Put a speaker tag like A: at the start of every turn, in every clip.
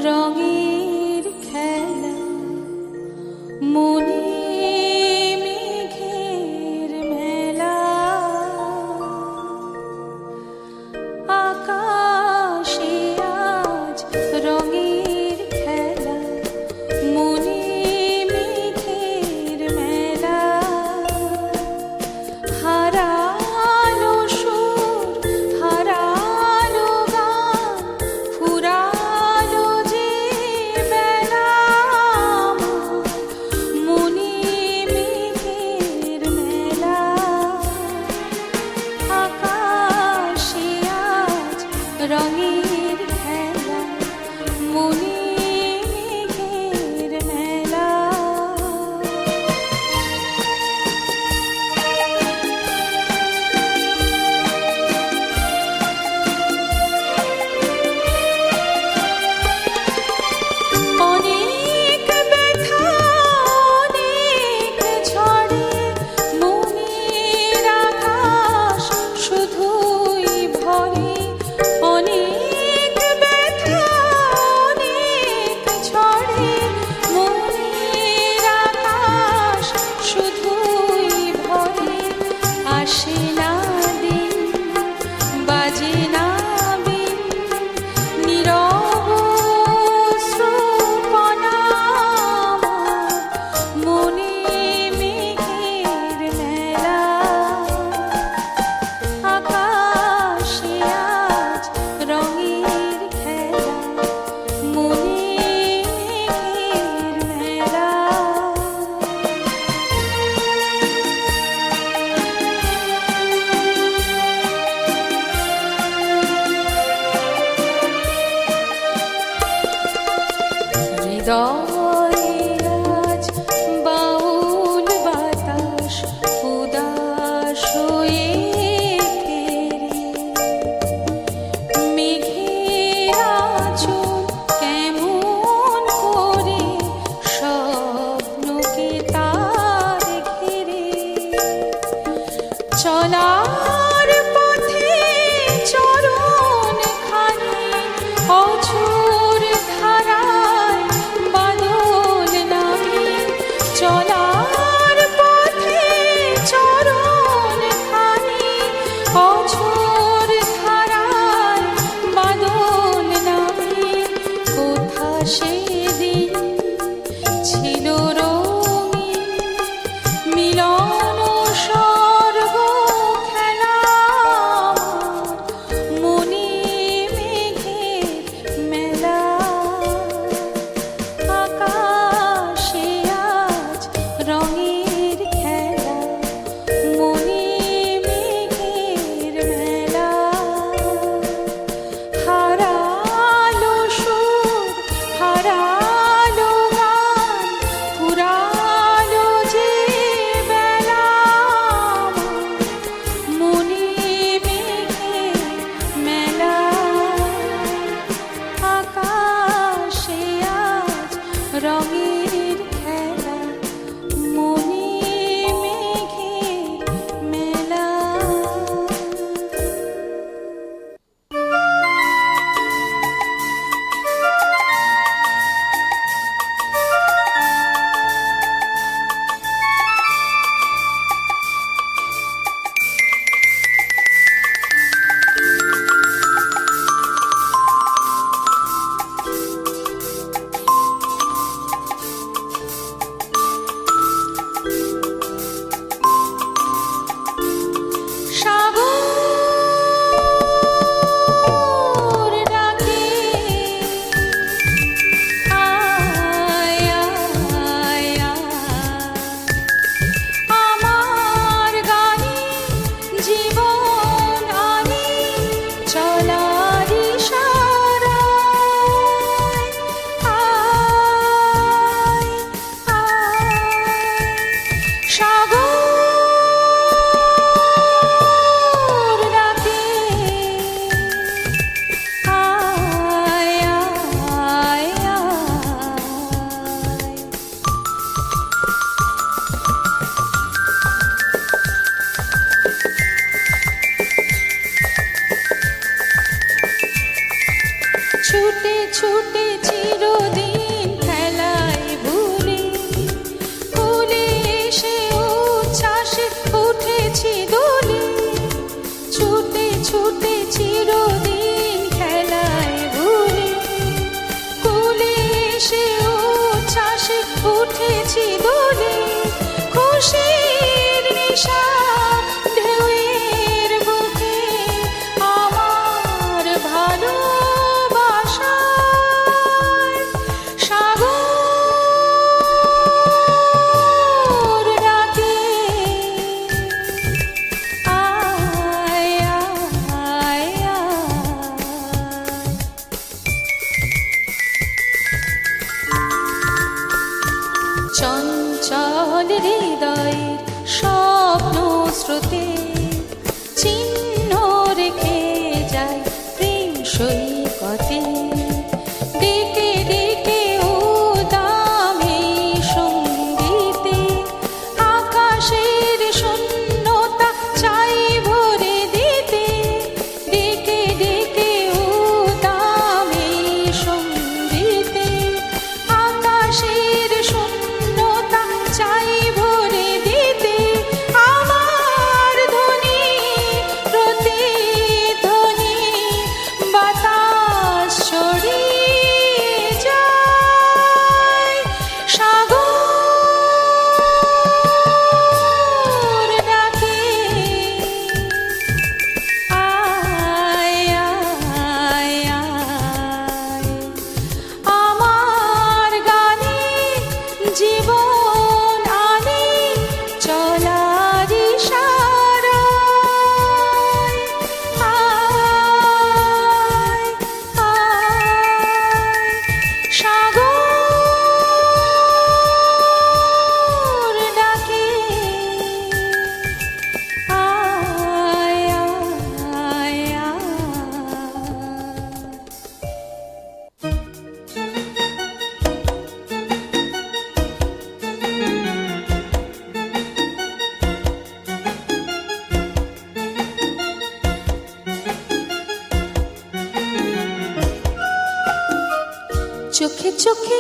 A: রঙের খেলা মনে মেঘের মেলা আকাশে আজ রঙের খেলা মনে মেঘের মেলা হারালো সুর হারালো গান ফুরালো যে বেলা মনে মেঘের মেলা আকাশে আজ রঙের খেলা মনে মেঘের মেলা অনেক ব্যথা অনেক ঝড়ে মনের আকাশ শুধুই ভরে অনেক ব্যথা অনেক ঝড়ে মনের আকাশ শুধুই ভরে আসে না দিন বাজে না বিন নীরব শ্রুপনা মনে মেঘের মেলা আকাশে আজ রঙের খেলা মনে মেঘের মেলা হৃদয়ে আজ বাউল বাতাস উদাস হয়ে ফেরে মেঘের আঁচল কেমন করে স্বপ্নকে তার ঘিরে চলার পথে চরণ খানি অঝোর ধারায় বাদল ছুটে ছুটে চিরদিন খেলায় ভুলে কোলে এসে উচ্ছ্বাসে উঠেছি দোলে ছুটে ছুটে চিরদিন খেলায় ভুলে কোলে এসে উচ্ছ্বাসে উঠেছি দোলে খুশির নেশা ঢেউয়ের বুকে আমার ভালোবাসায় সাগর ডাকে আয় আয় আয় চঞ্চল হৃদয়ের স্বপ্ন স্রোতে চিহ্ন রেখে যায় প্রেম সৈকতে ডেকে ডেকে উদামে সঙ্গীতে আকাশের শূন্যতা চাই ভরে দিতে ডেকে ডেকে উদামে সঙ্গীতে আকাশের শূন্যতা চাই ভরে দিতে আমার ধ্বনি প্রতিধ্বনি বাতাস ছড়িয়ে যায় সাগর ডাকে আয় আয় আয় আমার গানে জীবন আনে চলার ইশারায় আয় আয় সাগর ডাকে আয় আয় চোখে চোখে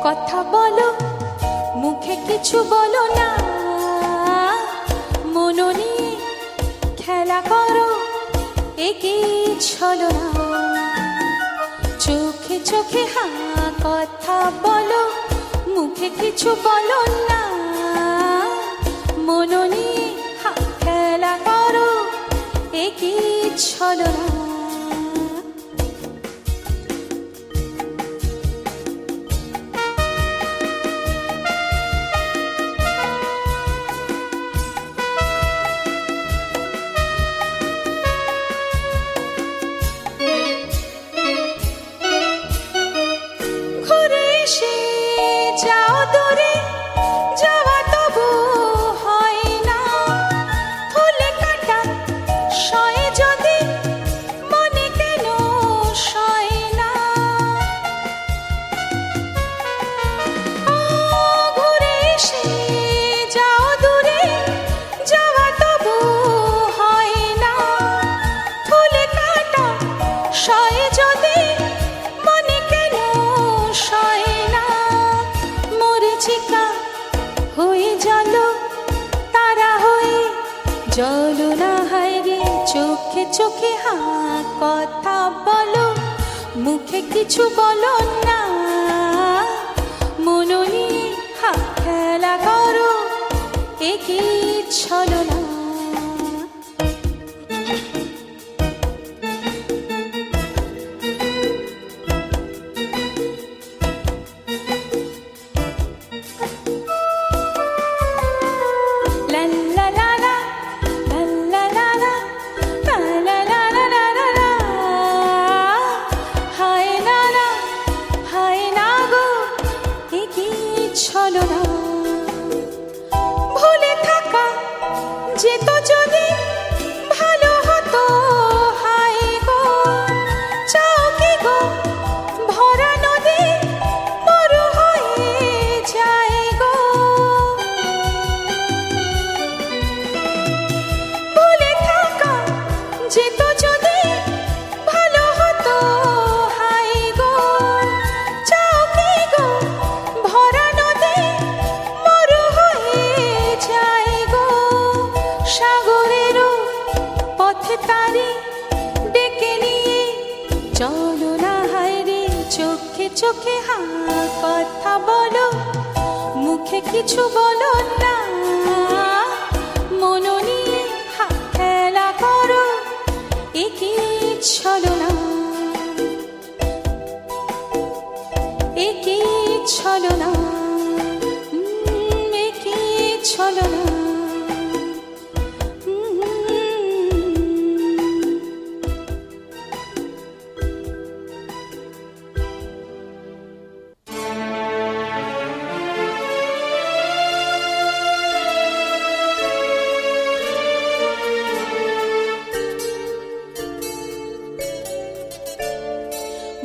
A: কথা বলো মুখে কিছু বলো না মন নিয়ে খেলা করো এগিয়ে চলো না চোখে চোখে কথা বলো মুখে কিছু বলো না মন নিয়ে খেলা করো এগিয়ে চলো না ঘুরে এসে যাও দূরে যাওয়া তবু হয় না ফুলে কাটা সয়ে যদি মনে কেন সয় না ও ঘুরে এসে যাও দূরে যাওয়া তবু হয় না ফুলে কাটা সয়ে যদি মনে কেন সয় না মরিচিকা হয়ে জলো তারা হয়ে জলো না হায় রে চোখে চোখে কথা বলো মুখে কিছু বলো না মন নিয়ে খেলা করো এগিয়ে চলো না লা লা লা লা, লা লা লা লা, লা লা লা লা লা লা। হায় না না, হায় না গো, এগিয়ে চলো না। ভুলে থাকা যে চলো না হায়রে চোখে চোখে কথা বলো, মুখে কিছু বলো না, মন নিয়ে খেলা করো, একি চলো না, একি চলো না, একি চলো না।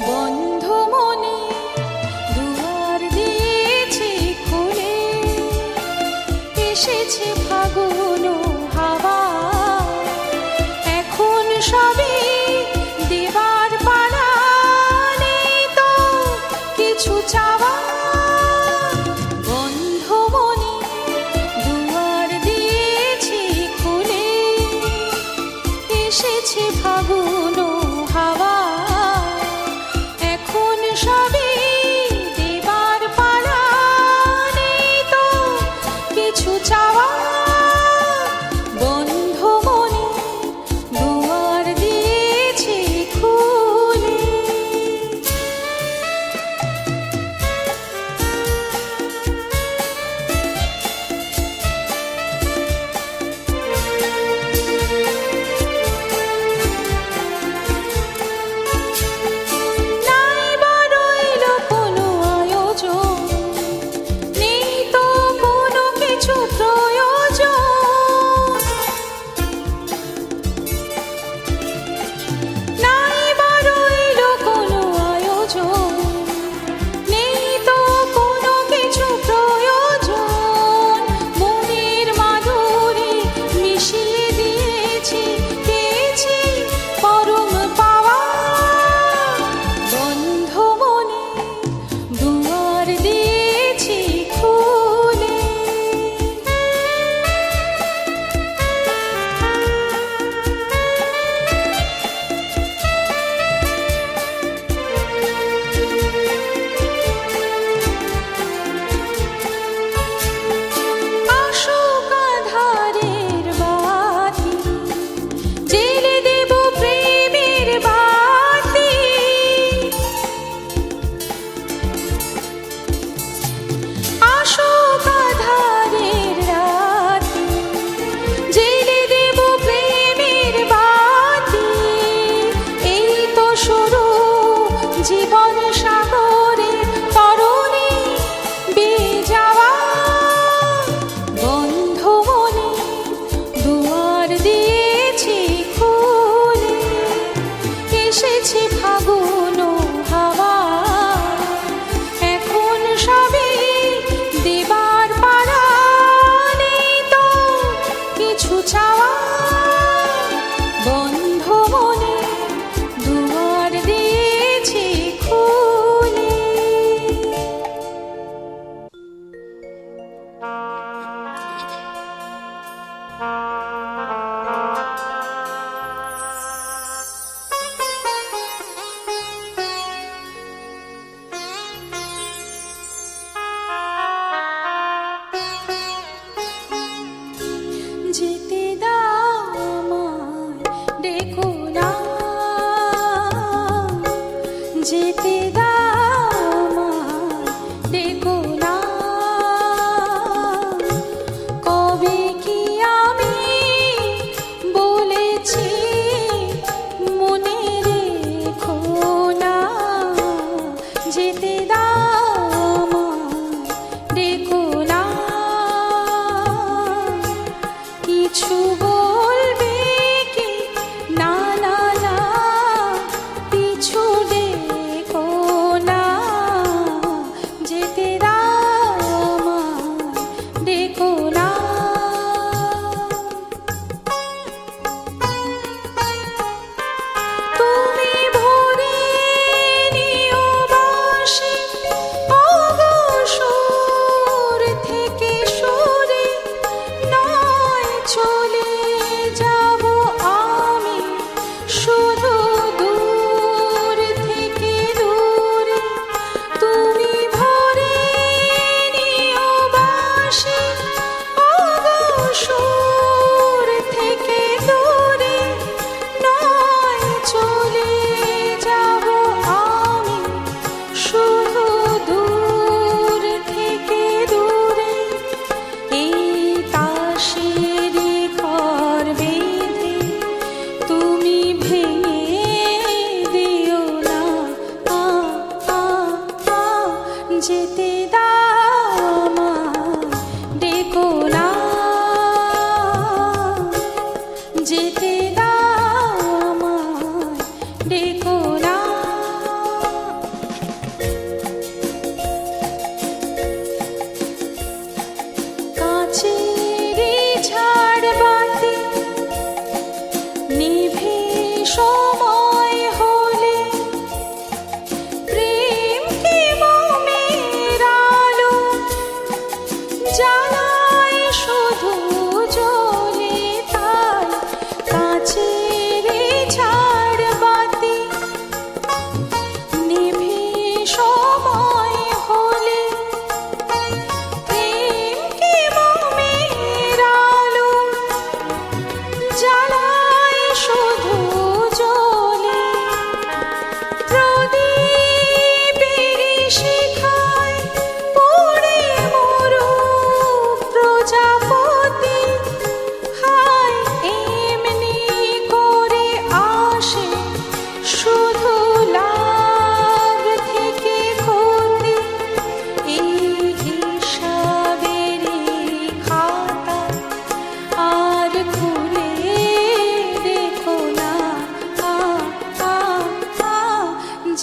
A: বন্ধ মনে দুয়ার দিয়েছি খুলে, এসেছে ফাগুন হাওয়া, এখন সবই দেবার পালা, নেই তো কিছু চাওয়া। বন্ধ মনে দুয়ার দিয়েছি খুলে, এসেছে ফাগুন হাওয়া, এখন সবই দেবার পালা, নেই তো কিছু চাওয়া। বন্ধ মনে দুয়ার দিয়েছি খুলে। নাই বা রইল কোনো আয়োজন, নেই তো কোনো কিছু প্রয়োজন। নাই বা রইল কোনো আয়োজন, নেই তো কোনো কিছু প্রয়োজন। মনের মাধুরী মিশিয়ে দিয়েছি, পেয়েছি পরম পাওয়া। বন্ধ মনে দুয়ার দিয়েছি খুলে। আসুক আঁধারের বাতি, জেলে দেব প্রেমের বাতি। আসুক আঁধারের রাতি, জেলে দেব প্রেমের বাতি। এই তো শুরু জীবন সাগরে তরণী বেয়ে যাওয়া। বন্ধ মনে দুয়ার দিয়েছি খুলে, এসেছে ফাগুন হাওয়া, এখন সবই দেবার পালা, নেই তো কিছু চাওয়া। বন্ধ মনে দুয়ার দিয়েছি খুলে। যেতে দাও আমায়, ডেকো না, যেতে দাও আমায়, ডেকো না। কবে কি আমি বলেছি মনে রেখো না, যেতে দাও আমায়, ডেকো না। কিছু বলবে কি না, না, না, পিছু ডেকো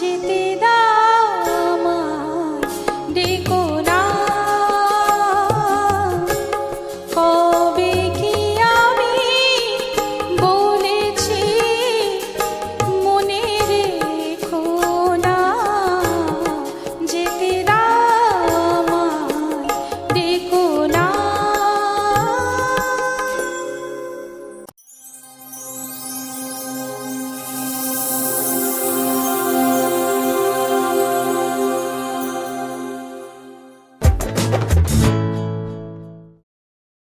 A: যেতে দাও